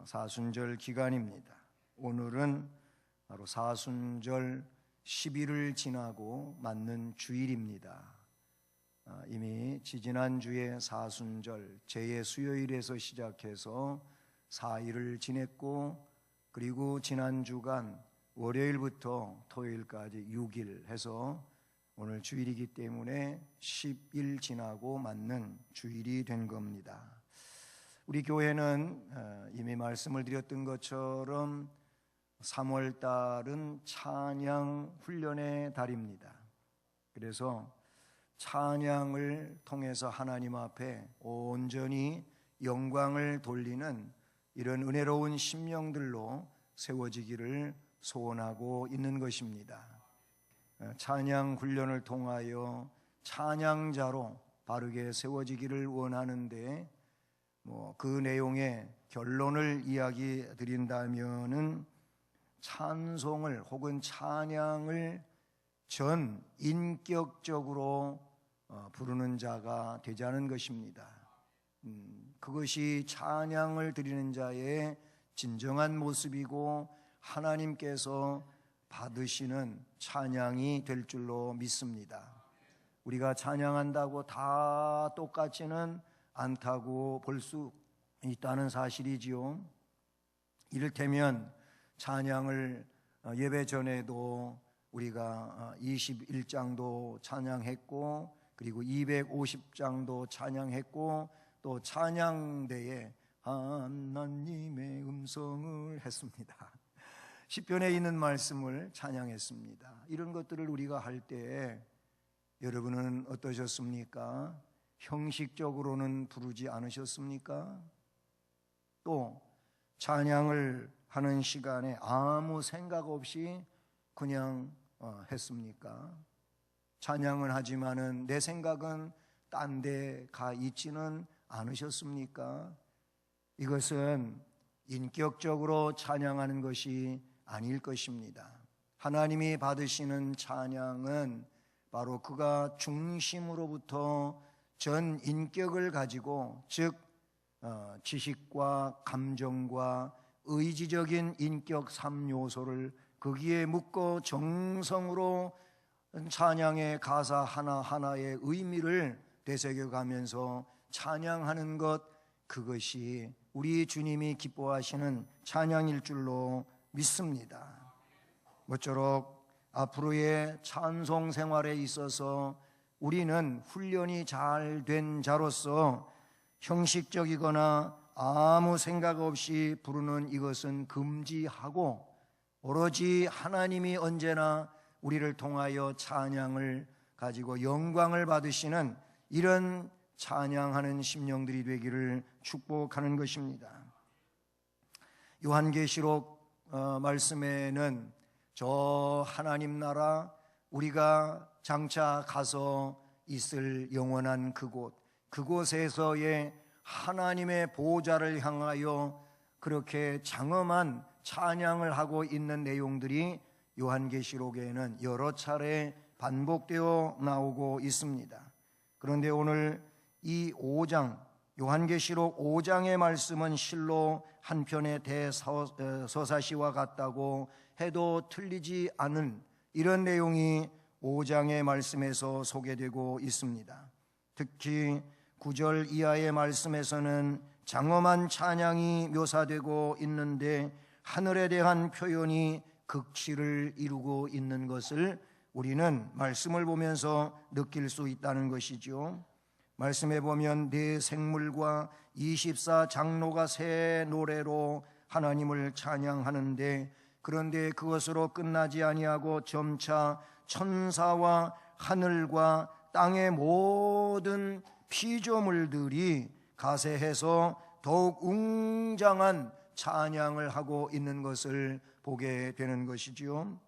사순절 기간입니다. 오늘은 바로 사순절 10일을 지나고 맞는 주일입니다. 이미 지지난주에 사순절 제2수요일에서 시작해서 4일을 지냈고, 그리고 지난 주간 월요일부터 토요일까지 6일 해서 오늘 주일이기 때문에 10일 지나고 맞는 주일이 된 겁니다. 우리 교회는 이미 말씀을 드렸던 것처럼 3월 달은 찬양 훈련의 달입니다. 그래서 찬양을 통해서 하나님 앞에 온전히 영광을 돌리는 이런 은혜로운 심령들로 세워지기를 소원하고 있는 것입니다. 찬양 훈련을 통하여 찬양자로 바르게 세워지기를 원하는데, 그 내용의 결론을 이야기 드린다면은 찬송을 혹은 찬양을 전 인격적으로 부르는 자가 되자는 것입니다. 그것이 찬양을 드리는 자의 진정한 모습이고 하나님께서 받으시는 찬양이 될 줄로 믿습니다. 우리가 찬양한다고 다 똑같지는 않다고 볼 수 있다는 사실이지요. 이를테면 찬양을 예배 전에도 우리가 21장도 찬양했고, 그리고 250장도 찬양했고, 또 찬양대에 하나님의 음성을 했습니다. 시편에 있는 말씀을 찬양했습니다. 이런 것들을 우리가 할 때 여러분은 어떠셨습니까? 형식적으로는 부르지 않으셨습니까? 또 찬양을 하는 시간에 아무 생각 없이 그냥 했습니까? 찬양은 하지만은 내 생각은 딴 데 가 있지는 않으셨습니까? 이것은 인격적으로 찬양하는 것이 아닐 것입니다. 하나님이 받으시는 찬양은 바로 그가 중심으로부터 전 인격을 가지고, 즉 지식과 감정과 의지적인 인격 3요소를 거기에 묶어 정성으로 찬양의 가사 하나하나의 의미를 되새겨가면서 찬양하는 것, 그것이 우리 주님이 기뻐하시는 찬양일 줄로 믿습니다. 모쪼록 앞으로의 찬송 생활에 있어서 우리는 훈련이 잘 된 자로서 형식적이거나 아무 생각 없이 부르는 이것은 금지하고, 오로지 하나님이 언제나 우리를 통하여 찬양을 가지고 영광을 받으시는 이런 찬양하는 심령들이 되기를 축복하는 것입니다. 요한계시록 말씀에는 저 하나님 나라, 우리가 장차 가서 있을 영원한 그곳에서의 하나님의 보좌를 향하여 그렇게 장엄한 찬양을 하고 있는 내용들이 요한계시록에는 여러 차례 반복되어 나오고 있습니다. 그런데 오늘 이 5장, 요한계시록 5장의 말씀은 실로 한 편의 대서사시와 같다고 해도 틀리지 않은 이런 내용이 5장의 말씀에서 소개되고 있습니다. 특히 9절 이하의 말씀에서는 장엄한 찬양이 묘사되고 있는데, 하늘에 대한 표현이 극치를 이루고 있는 것을 우리는 말씀을 보면서 느낄 수 있다는 것이죠. 말씀에 보면 네 생물과 24장로가 새 노래로 하나님을 찬양하는데, 그런데 그것으로 끝나지 아니하고 점차 천사와 하늘과 땅의 모든 피조물들이 가세해서 더욱 웅장한 찬양을 하고 있는 것을 보게 되는 것이지요.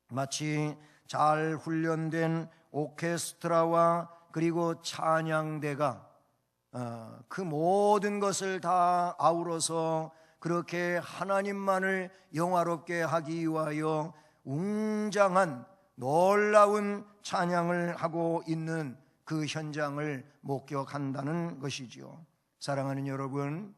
마치 잘 훈련된 오케스트라와 그리고 찬양대가 그 모든 것을 다 아우러서 그렇게 하나님만을 영화롭게 하기 위하여 웅장한 놀라운 찬양을 하고 있는 그 현장을 목격한다는 것이지요. 사랑하는 여러분,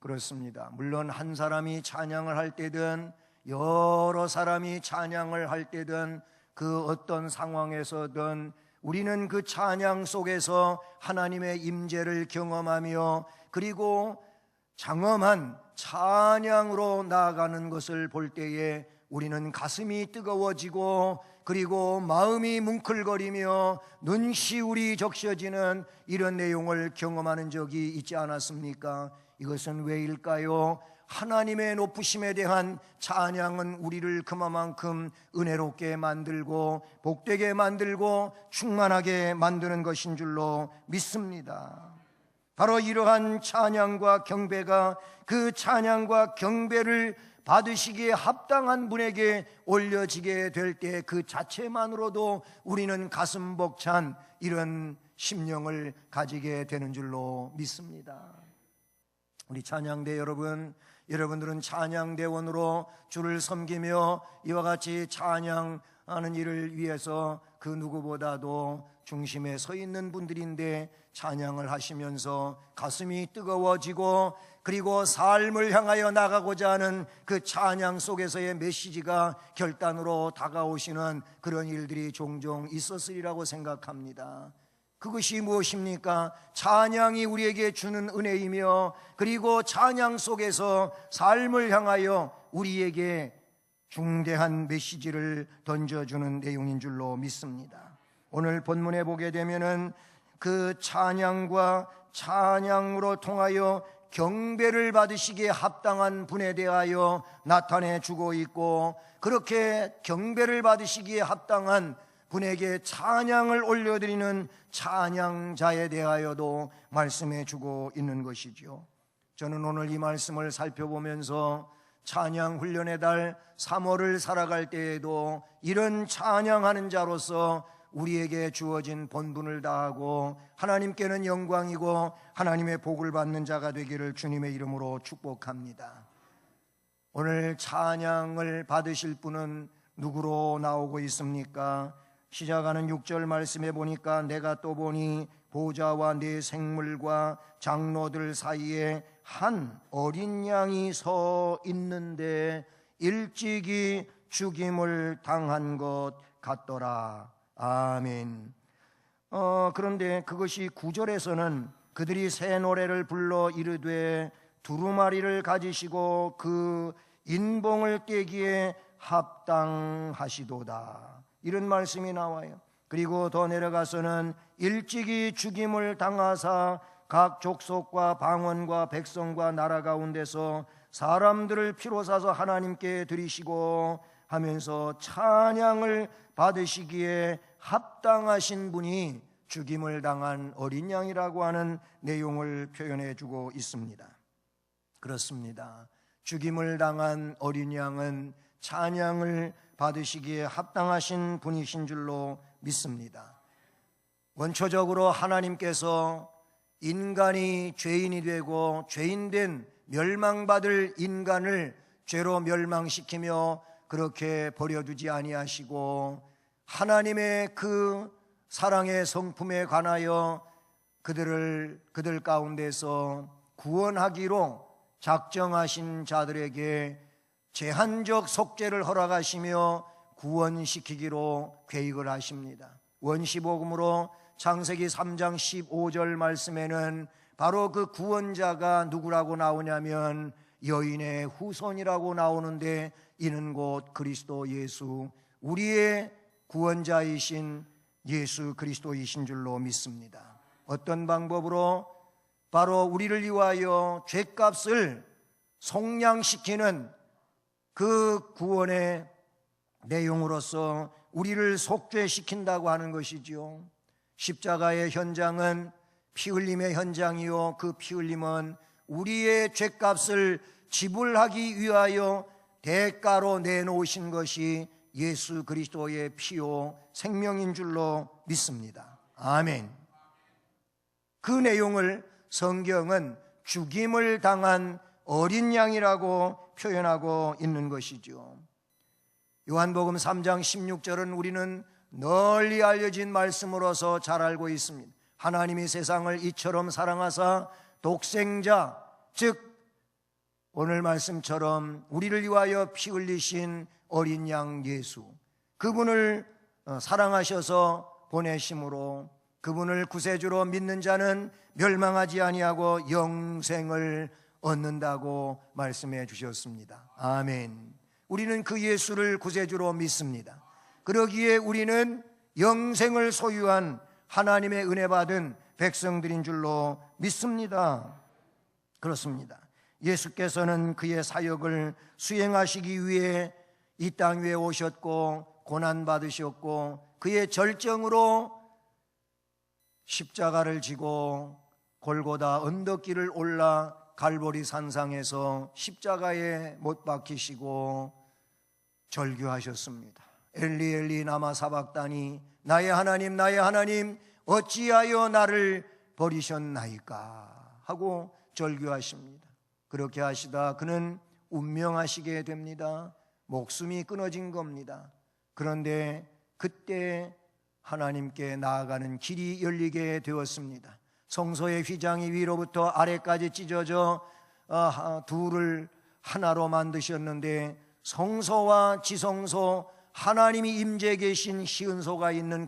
그렇습니다. 물론 한 사람이 찬양을 할 때든 여러 사람이 찬양을 할 때든 그 어떤 상황에서든 우리는 그 찬양 속에서 하나님의 임재를 경험하며 그리고 장엄한 찬양으로 나아가는 것을 볼 때에 우리는 가슴이 뜨거워지고 그리고 마음이 뭉클거리며 눈시울이 적셔지는 이런 내용을 경험하는 적이 있지 않았습니까? 이것은 왜일까요? 하나님의 높으심에 대한 찬양은 우리를 그만큼 은혜롭게 만들고 복되게 만들고 충만하게 만드는 것인 줄로 믿습니다. 바로 이러한 찬양과 경배가 그 찬양과 경배를 받으시기에 합당한 분에게 올려지게 될 때 그 자체만으로도 우리는 가슴 벅찬 이런 심령을 가지게 되는 줄로 믿습니다. 우리 찬양대 여러분들은 찬양대원으로 주를 섬기며 이와 같이 찬양하는 일을 위해서 그 누구보다도 중심에 서 있는 분들인데 찬양을 하시면서 가슴이 뜨거워지고 그리고 삶을 향하여 나가고자 하는 그 찬양 속에서의 메시지가 결단으로 다가오시는 그런 일들이 종종 있었으리라고 생각합니다. 그것이 무엇입니까? 찬양이 우리에게 주는 은혜이며 그리고 찬양 속에서 삶을 향하여 우리에게 중대한 메시지를 던져주는 내용인 줄로 믿습니다. 오늘 본문에 보게 되면은 그 찬양과 찬양으로 통하여 경배를 받으시기에 합당한 분에 대하여 나타내 주고 있고 그렇게 경배를 받으시기에 합당한 분에게 찬양을 올려드리는 찬양자에 대하여도 말씀해 주고 있는 것이죠. 저는 오늘 이 말씀을 살펴보면서 찬양 훈련의 달 3월을 살아갈 때에도 이런 찬양하는 자로서 우리에게 주어진 본분을 다하고 하나님께는 영광이고 하나님의 복을 받는 자가 되기를 주님의 이름으로 축복합니다. 오늘 찬양을 받으실 분은 누구로 나오고 있습니까? 시작하는 6절 말씀에 보니까 내가 또 보니 보좌와 네 생물과 장로들 사이에 한 어린 양이 서 있는데 일찍이 죽임을 당한 것 같더라. 아멘. 그런데 그것이 9절에서는 그들이 새 노래를 불러 이르되 두루마리를 가지시고 그 인봉을 떼기에 합당하시도다, 이런 말씀이 나와요. 그리고 더 내려가서는 일찍이 죽임을 당하사 각 족속과 방언과 백성과 나라 가운데서 사람들을 피로 사서 하나님께 드리시고 하면서 찬양을 받으시기에 합당하신 분이 죽임을 당한 어린 양이라고 하는 내용을 표현해 주고 있습니다. 그렇습니다. 죽임을 당한 어린 양은 찬양을 받으시기에 합당하신 분이신 줄로 믿습니다. 원초적으로 하나님께서 인간이 죄인이 되고 죄인된 멸망받을 인간을 죄로 멸망시키며 그렇게 버려두지 아니하시고 하나님의 그 사랑의 성품에 관하여 그들 가운데서 구원하기로 작정하신 자들에게 제한적 속죄를 허락하시며 구원시키기로 계획을 하십니다. 원시복음으로 창세기 3장 15절 말씀에는 바로 그 구원자가 누구라고 나오냐면 여인의 후손이라고 나오는데 이는 곧 그리스도 예수, 우리의 구원자이신 예수 그리스도이신 줄로 믿습니다. 어떤 방법으로? 바로 우리를 위하여 죄값을 속량시키는 그 구원의 내용으로서 우리를 속죄시킨다고 하는 것이지요. 십자가의 현장은 피 흘림의 현장이요, 그 피 흘림은 우리의 죄값을 지불하기 위하여 대가로 내놓으신 것이 예수 그리스도의 피요 생명인 줄로 믿습니다. 아멘. 그 내용을 성경은 죽임을 당한 어린 양이라고 표현하고 있는 것이죠. 요한복음 3장 16절은 우리는 널리 알려진 말씀으로서 잘 알고 있습니다. 하나님이 세상을 이처럼 사랑하사 독생자, 즉 오늘 말씀처럼 우리를 위하여 피 흘리신 어린 양 예수, 그분을 사랑하셔서 보내심으로 그분을 구세주로 믿는 자는 멸망하지 아니하고 영생을 얻는다고 말씀해 주셨습니다. 아멘. 우리는 그 예수를 구세주로 믿습니다. 그러기에 우리는 영생을 소유한 하나님의 은혜 받은 백성들인 줄로 믿습니다. 그렇습니다. 예수께서는 그의 사역을 수행하시기 위해 이 땅 위에 오셨고 고난받으셨고 그의 절정으로 십자가를 지고 골고다 언덕길을 올라 갈보리 산상에서 십자가에 못 박히시고 절규하셨습니다. 엘리 엘리 라마 사박다니, 나의 하나님 어찌하여 나를 버리셨나이까 하고 절규하십니다. 그렇게 하시다 그는 운명하시게 됩니다. 목숨이 끊어진 겁니다. 그런데 그때 하나님께 나아가는 길이 열리게 되었습니다. 성소의 휘장이 위로부터 아래까지 찢어져 둘을 하나로 만드셨는데 성소와 지성소, 하나님이 임재 계신 시은소가 있는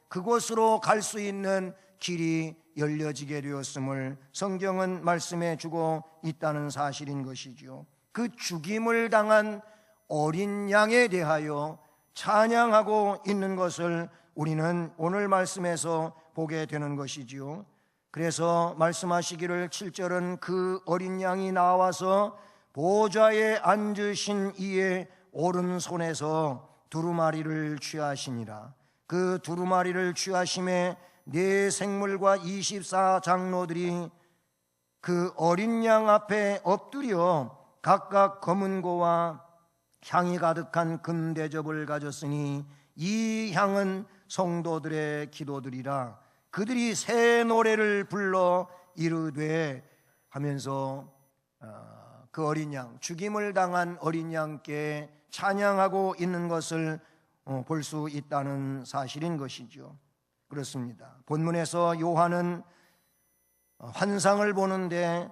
그곳으로 갈 수 있는 길이 열려지게 되었음을 성경은 말씀해 주고 있다는 사실인 것이죠. 그 죽임을 당한 어린 양에 대하여 찬양하고 있는 것을 우리는 오늘 말씀에서 보게 되는 것이지요. 그래서 말씀하시기를 7절은 그 어린 양이 나와서 보좌에 앉으신 이의 오른손에서 두루마리를 취하시니라. 그 두루마리를 취하심에 네 생물과 24장로들이 그 어린 양 앞에 엎드려 각각 검은 고와 향이 가득한 금대접을 가졌으니 이 향은 성도들의 기도들이라. 그들이 새 노래를 불러 이르되 하면서 그 어린 양, 죽임을 당한 어린 양께 찬양하고 있는 것을 볼 수 있다는 사실인 것이죠. 그렇습니다. 본문에서 요한은 환상을 보는데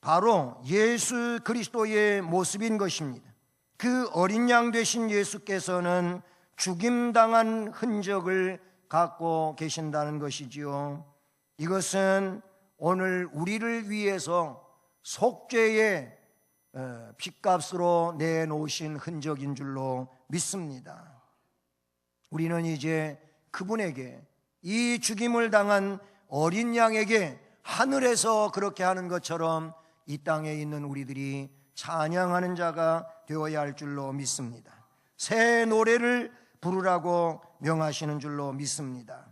바로 예수 그리스도의 모습인 것입니다. 그 어린 양 되신 예수께서는 죽임당한 흔적을 갖고 계신다는 것이지요. 이것은 오늘 우리를 위해서 속죄의 핏값으로 내놓으신 흔적인 줄로 믿습니다. 우리는 이제 그분에게, 이 죽임을 당한 어린 양에게 하늘에서 그렇게 하는 것처럼 이 땅에 있는 우리들이 찬양하는 자가 되어야 할 줄로 믿습니다. 새 노래를 부르라고 명하시는 줄로 믿습니다.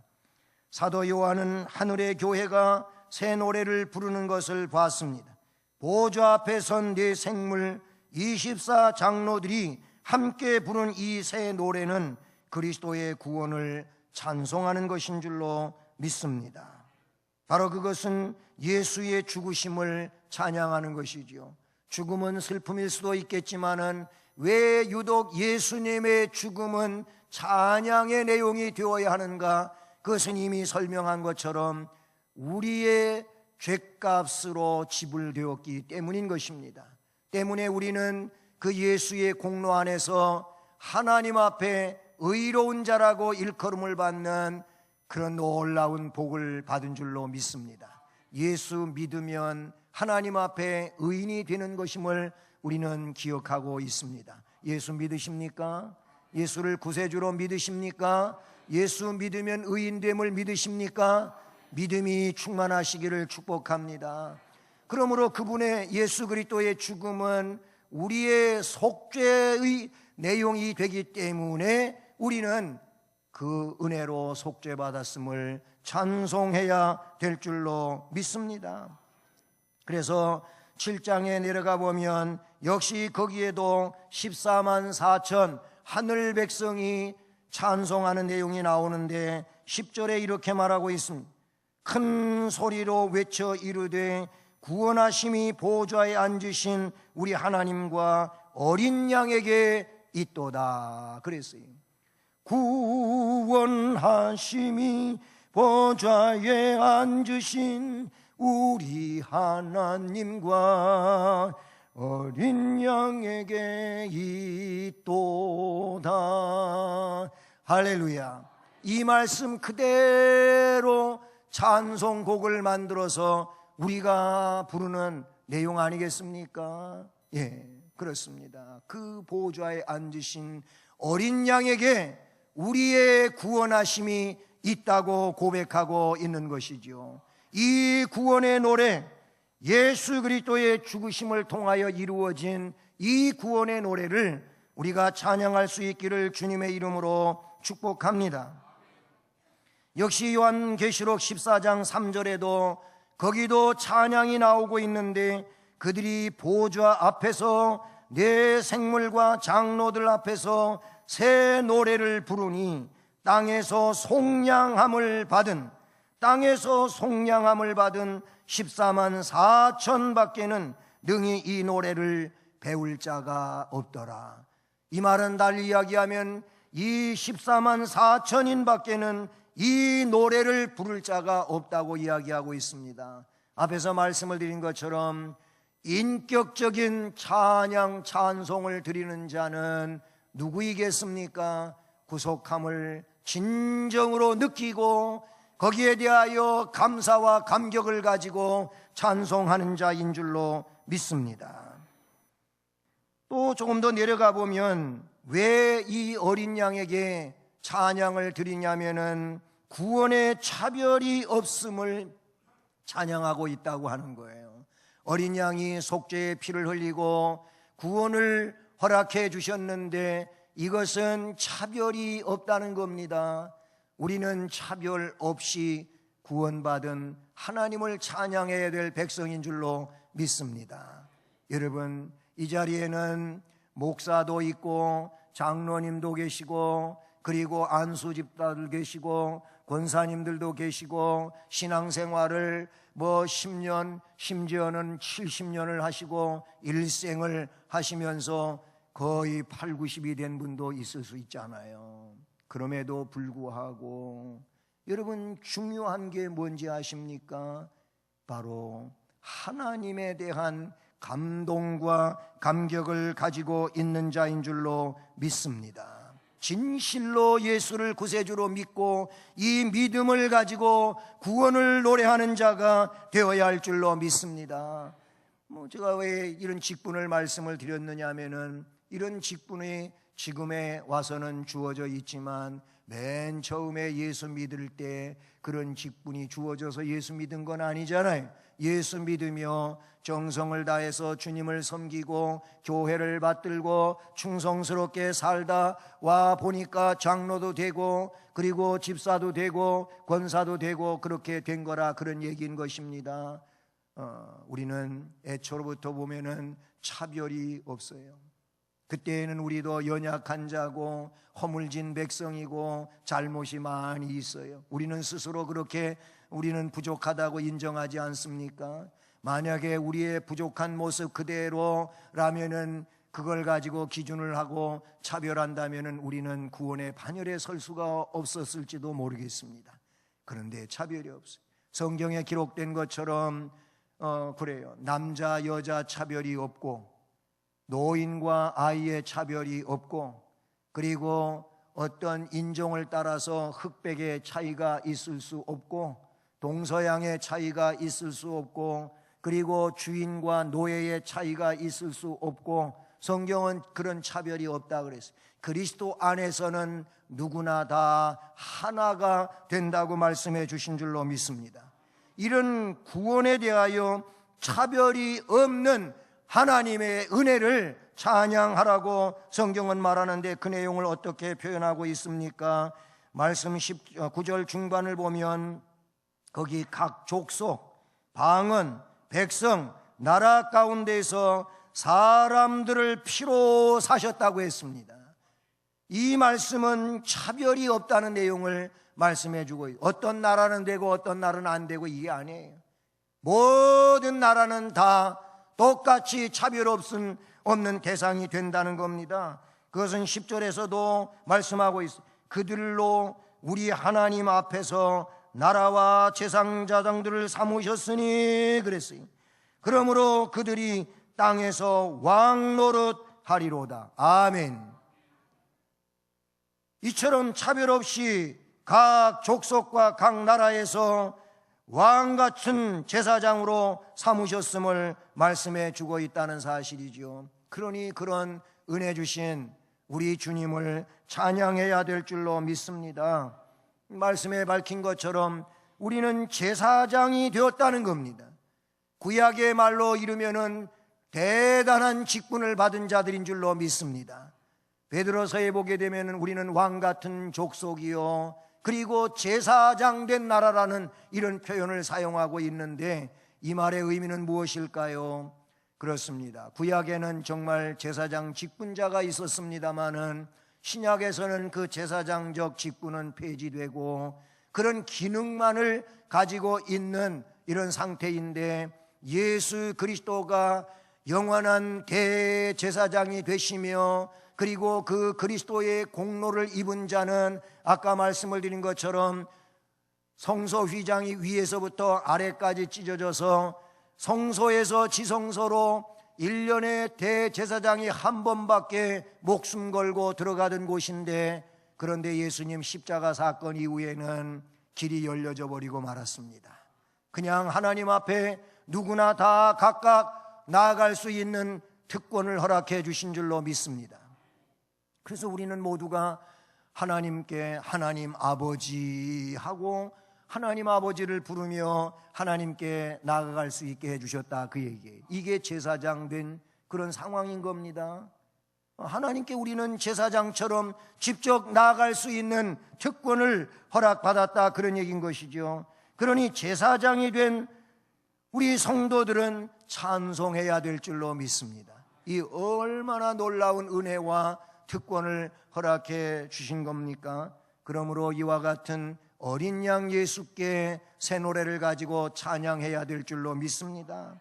사도 요한은 하늘의 교회가 새 노래를 부르는 것을 봤습니다. 보좌 앞에 선 네 생물 24장로들이 함께 부른 이 새 노래는 그리스도의 구원을 찬송하는 것인 줄로 믿습니다. 바로 그것은 예수의 죽으심을 찬양하는 것이지요. 죽음은 슬픔일 수도 있겠지만은 왜 유독 예수님의 죽음은 찬양의 내용이 되어야 하는가? 그것은 이미 설명한 것처럼 우리의 죄값으로 지불되었기 때문인 것입니다. 때문에 우리는 그 예수의 공로 안에서 하나님 앞에 의로운 자라고 일컬음을 받는 그런 놀라운 복을 받은 줄로 믿습니다. 예수 믿으면 하나님 앞에 의인이 되는 것임을 우리는 기억하고 있습니다. 예수 믿으십니까? 예수를 구세주로 믿으십니까? 예수 믿으면 의인됨을 믿으십니까? 믿음이 충만하시기를 축복합니다. 그러므로 그분의 예수 그리스도의 죽음은 우리의 속죄의 내용이 되기 때문에 우리는 그 은혜로 속죄받았음을 찬송해야 될 줄로 믿습니다. 그래서 7장에 내려가 보면 역시 거기에도 14만 4천 하늘 백성이 찬송하는 내용이 나오는데 10절에 이렇게 말하고 있습니다. 큰 소리로 외쳐 이르되 구원하심이 보좌에 앉으신 우리 하나님과 어린 양에게 있도다 그랬어요. 구원하심이 보좌에 앉으신 우리 하나님과 어린 양에게 있도다. 할렐루야. 이 말씀 그대로 찬송곡을 만들어서 우리가 부르는 내용 아니겠습니까? 예, 그렇습니다. 그 보좌에 앉으신 어린 양에게 우리의 구원하심이 있다고 고백하고 있는 것이죠. 이 구원의 노래, 예수 그리스도의 죽으심을 통하여 이루어진 이 구원의 노래를 우리가 찬양할 수 있기를 주님의 이름으로 축복합니다. 역시 요한계시록 14장 3절에도 거기도 찬양이 나오고 있는데, 그들이 보좌 앞에서 내 생물과 장로들 앞에서 새 노래를 부르니 땅에서 속량함을 받은 14만 4천 밖에는 능히 이 노래를 배울 자가 없더라. 이 말은 달리 이야기하면 이 14만 4천인 밖에는 이 노래를 부를 자가 없다고 이야기하고 있습니다. 앞에서 말씀을 드린 것처럼 인격적인 찬양 찬송을 드리는 자는 누구이겠습니까? 구속함을 진정으로 느끼고 거기에 대하여 감사와 감격을 가지고 찬송하는 자인 줄로 믿습니다. 또 조금 더 내려가 보면 왜 이 어린 양에게 찬양을 드리냐면은 구원의 차별이 없음을 찬양하고 있다고 하는 거예요. 어린 양이 속죄의 피를 흘리고 구원을 허락해 주셨는데 이것은 차별이 없다는 겁니다. 우리는 차별 없이 구원받은 하나님을 찬양해야 될 백성인 줄로 믿습니다. 여러분, 이 자리에는 목사도 있고 장로님도 계시고 그리고 안수집사들 계시고 권사님들도 계시고 신앙생활을 10년 심지어는 70년을 하시고 일생을 하시면서 거의 8, 90이 된 분도 있을 수 있잖아요. 그럼에도 불구하고 여러분, 중요한 게 뭔지 아십니까? 바로 하나님에 대한 감동과 감격을 가지고 있는 자인 줄로 믿습니다. 진실로 예수를 구세주로 믿고 이 믿음을 가지고 구원을 노래하는 자가 되어야 할 줄로 믿습니다. 제가 왜 이런 직분을 말씀을 드렸느냐 하면은 이런 직분이 지금에 와서는 주어져 있지만 맨 처음에 예수 믿을 때 그런 직분이 주어져서 예수 믿은 건 아니잖아요. 예수 믿으며 정성을 다해서 주님을 섬기고 교회를 받들고 충성스럽게 살다 와 보니까 장로도 되고 그리고 집사도 되고 권사도 되고 그렇게 된 거라, 그런 얘기인 것입니다. 우리는 애초로부터 보면은 차별이 없어요. 그때에는 우리도 연약한 자고 허물진 백성이고 잘못이 많이 있어요. 우리는 스스로 그렇게 우리는 부족하다고 인정하지 않습니까? 만약에 우리의 부족한 모습 그대로라면은 그걸 가지고 기준을 하고 차별한다면은 우리는 구원의 반열에 설 수가 없었을지도 모르겠습니다. 그런데 차별이 없어요. 성경에 기록된 것처럼 그래요. 남자 여자 차별이 없고 노인과 아이의 차별이 없고 그리고 어떤 인종을 따라서 흑백의 차이가 있을 수 없고 동서양의 차이가 있을 수 없고 그리고 주인과 노예의 차이가 있을 수 없고 성경은 그런 차별이 없다 그랬어요. 그리스도 안에서는 누구나 다 하나가 된다고 말씀해 주신 줄로 믿습니다. 이런 구원에 대하여 차별이 없는 하나님의 은혜를 찬양하라고 성경은 말하는데 그 내용을 어떻게 표현하고 있습니까? 말씀 19절 중반을 보면 거기 각 족속, 방언, 백성, 나라 가운데서 사람들을 피로 사셨다고 했습니다. 이 말씀은 차별이 없다는 내용을 말씀해 주고, 어떤 나라는 되고 어떤 나라는 안 되고 이게 아니에요. 모든 나라는 다 똑같이 차별 없는 대상이 된다는 겁니다. 그것은 10절에서도 말씀하고 있어요. 그들로 우리 하나님 앞에서 나라와 제사장들을 삼으셨으니 그랬어요. 그러므로 그들이 땅에서 왕 노릇하리로다. 아멘. 이처럼 차별 없이 각 족속과 각 나라에서 왕 같은 제사장으로 삼으셨음을 말씀해 주고 있다는 사실이죠. 그러니 그런 은혜 주신 우리 주님을 찬양해야 될 줄로 믿습니다. 말씀에 밝힌 것처럼 우리는 제사장이 되었다는 겁니다. 구약의 말로 이르면은 대단한 직분을 받은 자들인 줄로 믿습니다. 베드로서에 보게 되면 우리는 왕 같은 족속이요 그리고 제사장 된 나라라는 이런 표현을 사용하고 있는데 이 말의 의미는 무엇일까요? 그렇습니다. 구약에는 정말 제사장 직분자가 있었습니다마는 신약에서는 그 제사장적 직분은 폐지되고 그런 기능만을 가지고 있는 이런 상태인데 예수 그리스도가 영원한 대제사장이 되시며 그리고 그 그리스도의 공로를 입은 자는 아까 말씀을 드린 것처럼 성소 휘장이 위에서부터 아래까지 찢어져서 성소에서 지성소로 1년에 대제사장이 한 번밖에 목숨 걸고 들어가던 곳인데 그런데 예수님 십자가 사건 이후에는 길이 열려져 버리고 말았습니다. 그냥 하나님 앞에 누구나 다 각각 나아갈 수 있는 특권을 허락해 주신 줄로 믿습니다. 그래서 우리는 모두가 하나님께 하나님 아버지 하고 하나님 아버지를 부르며 하나님께 나아갈 수 있게 해주셨다 그 얘기예요. 이게 제사장 된 그런 상황인 겁니다. 하나님께 우리는 제사장처럼 직접 나아갈 수 있는 특권을 허락받았다 그런 얘기인 것이죠. 그러니 제사장이 된 우리 성도들은 찬송해야 될 줄로 믿습니다. 이 얼마나 놀라운 은혜와 특권을 허락해 주신 겁니까? 그러므로 이와 같은 어린 양 예수께 새 노래를 가지고 찬양해야 될 줄로 믿습니다.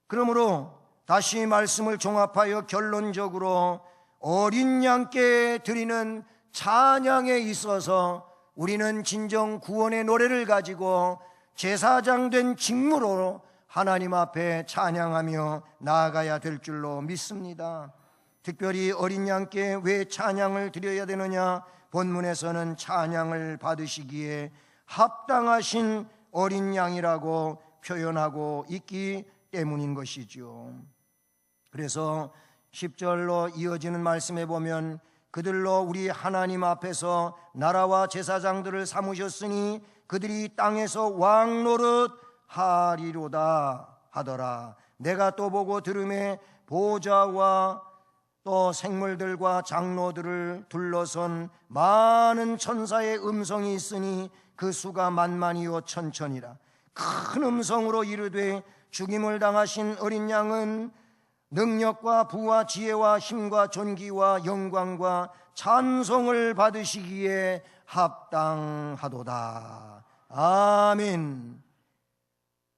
그러므로 다시 말씀을 종합하여 결론적으로 어린 양께 드리는 찬양에 있어서 우리는 진정 구원의 노래를 가지고 제사장 된 직무로 하나님 앞에 찬양하며 나아가야 될 줄로 믿습니다. 특별히 어린 양께 왜 찬양을 드려야 되느냐? 본문에서는 찬양을 받으시기에 합당하신 어린 양이라고 표현하고 있기 때문인 것이죠. 그래서 10절로 이어지는 말씀에 보면 그들로 우리 하나님 앞에서 나라와 제사장들을 삼으셨으니 그들이 땅에서 왕 노릇 하리로다 하더라. 내가 또 보고 들음에 보좌와 또 생물들과 장로들을 둘러선 많은 천사의 음성이 있으니 그 수가 만만이요 천천이라. 큰 음성으로 이르되 죽임을 당하신 어린 양은 능력과 부와 지혜와 힘과 존귀와 영광과 찬송을 받으시기에 합당하도다. 아멘.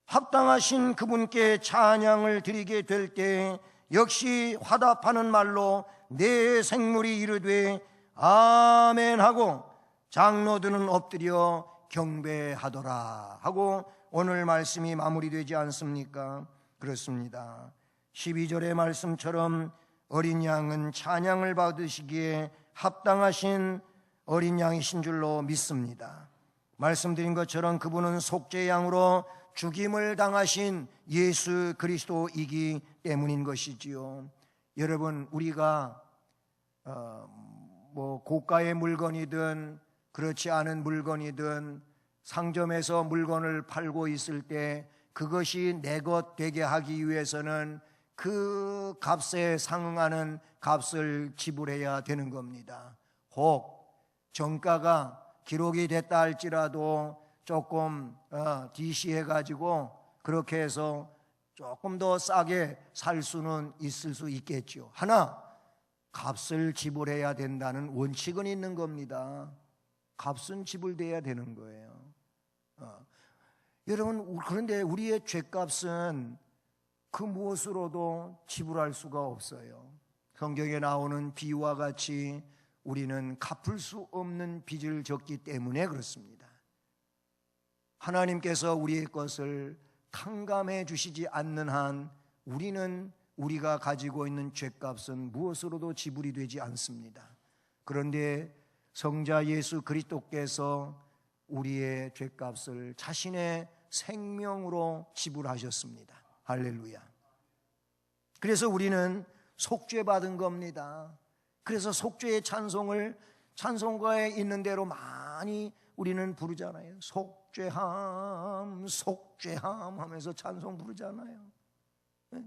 합당하신 그분께 찬양을 드리게 될 때 역시 화답하는 말로 내 생물이 이르되 아멘 하고 장로들은 엎드려 경배하더라 하고 오늘 말씀이 마무리되지 않습니까? 그렇습니다. 12절의 말씀처럼 어린 양은 찬양을 받으시기에 합당하신 어린 양이신 줄로 믿습니다. 말씀드린 것처럼 그분은 속죄양으로 죽임을 당하신 예수 그리스도이기 때문인 것이지요. 여러분, 우리가 고가의 물건이든 그렇지 않은 물건이든 상점에서 물건을 팔고 있을 때 그것이 내 것 되게 하기 위해서는 그 값에 상응하는 값을 지불해야 되는 겁니다. 혹 정가가 기록이 됐다 할지라도 조금 DC해가지고 그렇게 해서 조금 더 싸게 살 수는 있을 수 있겠죠. 하나, 값을 지불해야 된다는 원칙은 있는 겁니다. 값은 지불돼야 되는 거예요. 여러분, 그런데 우리의 죄값은 그 무엇으로도 지불할 수가 없어요. 성경에 나오는 비유와 같이 우리는 갚을 수 없는 빚을 졌기 때문에 그렇습니다. 하나님께서 우리의 것을 탕감해 주시지 않는 한 우리는 우리가 가지고 있는 죄값은 무엇으로도 지불이 되지 않습니다. 그런데 성자 예수 그리스도께서 우리의 죄값을 자신의 생명으로 지불하셨습니다. 할렐루야. 그래서 우리는 속죄받은 겁니다. 그래서 속죄의 찬송을 찬송가에 있는 대로 많이 우리는 부르잖아요. 속죄함 속죄함 하면서 찬송 부르잖아요.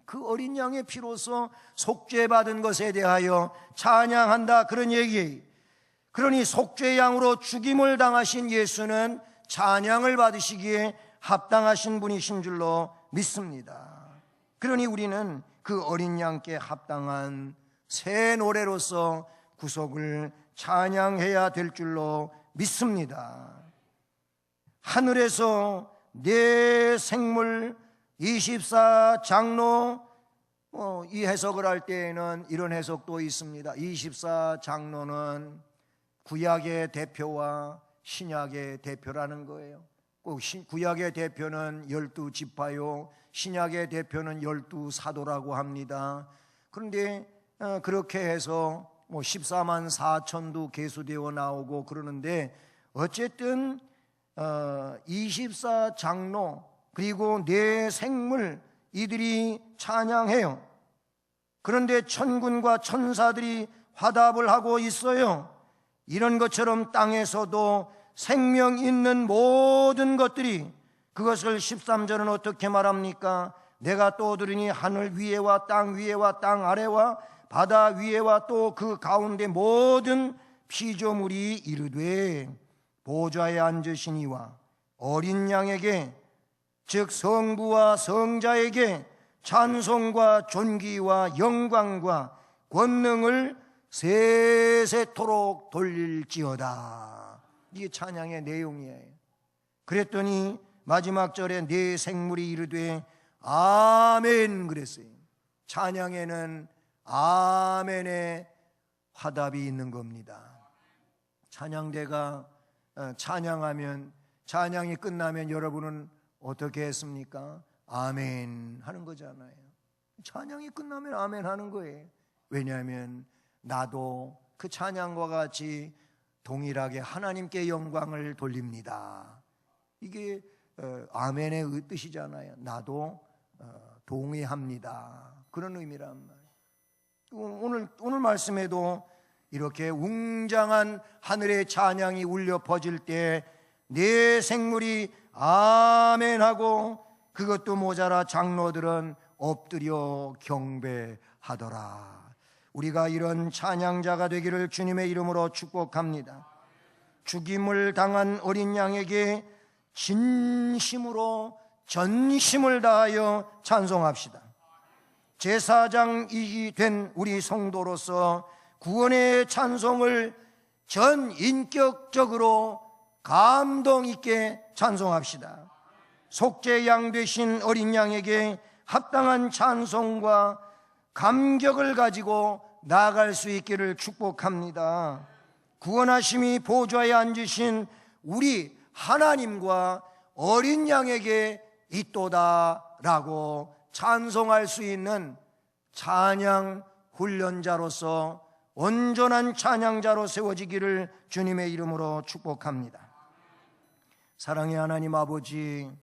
그 어린 양의 피로서 속죄받은 것에 대하여 찬양한다, 그런 얘기예요. 그러니 속죄 양으로 죽임을 당하신 예수는 찬양을 받으시기에 합당하신 분이신 줄로 믿습니다. 그러니 우리는 그 어린 양께 합당한 새 노래로서 구속을 찬양해야 될 줄로 믿습니다. 하늘에서 내 생물 24장로, 이 해석을 할 때에는 이런 해석도 있습니다. 24장로는 구약의 대표와 신약의 대표라는 거예요. 구약의 대표는 12지파요, 신약의 대표는 12사도라고 합니다. 그런데 그렇게 해서 14만 4천도 계수되어 나오고 그러는데, 어쨌든 24장로 그리고 내 생물, 이들이 찬양해요. 그런데 천군과 천사들이 화답을 하고 있어요. 이런 것처럼 땅에서도 생명 있는 모든 것들이, 그것을 13절은 어떻게 말합니까? 내가 또 들으니 하늘 위에와 땅 위에와 땅 아래와 바다 위에와 또 그 가운데 모든 피조물이 이르되 보좌에 앉으신 이와 어린 양에게, 즉 성부와 성자에게 찬송과 존귀와 영광과 권능을 세세토록 돌릴지어다. 이게 찬양의 내용이에요. 그랬더니 마지막 절에 내 생물이 이르되 아멘 그랬어요. 찬양에는 아멘의 화답이 있는 겁니다. 찬양대가 찬양하면, 찬양이 끝나면 여러분은 어떻게 했습니까? 아멘 하는 거잖아요. 찬양이 끝나면 아멘 하는 거예요. 왜냐하면 나도 그 찬양과 같이 동일하게 하나님께 영광을 돌립니다. 이게 아멘의 뜻이잖아요. 나도 동의합니다, 그런 의미란 말이에요. 오늘 말씀에도 이렇게 웅장한 하늘의 찬양이 울려 퍼질 때 내 생물이 아멘하고, 그것도 모자라 장로들은 엎드려 경배하더라. 우리가 이런 찬양자가 되기를 주님의 이름으로 축복합니다. 죽임을 당한 어린 양에게 진심으로 전심을 다하여 찬송합시다. 제사장이 된 우리 성도로서 구원의 찬송을 전 인격적으로 감동 있게 찬송합시다. 속죄양 되신 어린 양에게 합당한 찬송과 감격을 가지고 나아갈 수 있기를 축복합니다. 구원하심이 보좌에 앉으신 우리 하나님과 어린 양에게 있도다라고 찬송할 수 있는 찬양 훈련자로서 온전한 찬양자로 세워지기를 주님의 이름으로 축복합니다. 사랑의 하나님 아버지,